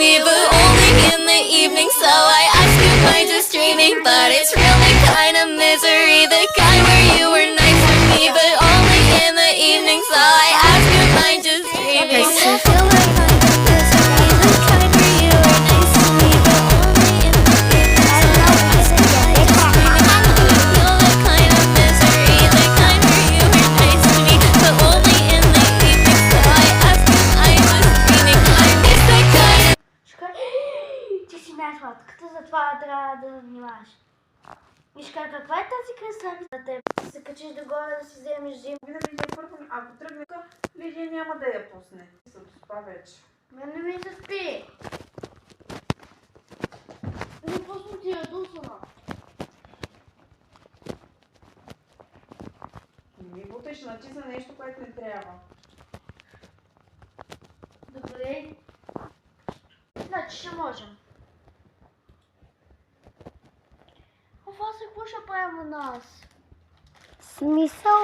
me, but only in the evening. So I ask, am I just dreaming? But it's really kind of misery, the kind where you were nice to me, but only in the evening. So I ask, am I just dreaming? I feel like kind of misery, the kind where you were nice to me, but only in the evening. So I ask, am I just dreaming? I feel like kind of misery, the kind where you were nice to me, but only in the evening. So I ask, am I just dreaming? I miss that kind of. Ти си най-сладката, затова трябва да внимаваш. Мишка, каква е тази красавица за теб? Да се качиш догоре да си вземеш зим. Винаги е първо, ако тръгне, Лидия няма да я пусне. Се доспа вече. Мен не ми се спи. Не пусна ти я дусна. Не ми буташ, натисна нещо, което не трябва. Добре. Значи ще можем. Това се какво ще правим у нас? Смисъл?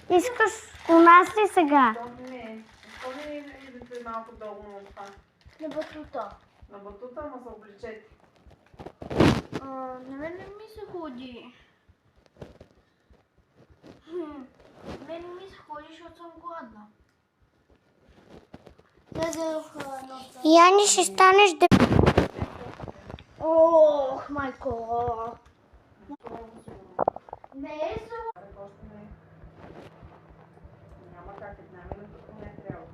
Искаш у нас ли сега? Не. Защо не идете малко долу на това? На батута. На батута, ама се облечете. На мен не ми се ходи. Мен не ми се ходи, защото съм гладна. Яни, ще станеш да... Ох, майко. Не е зло. Още не. Няма как, една минута не трябва.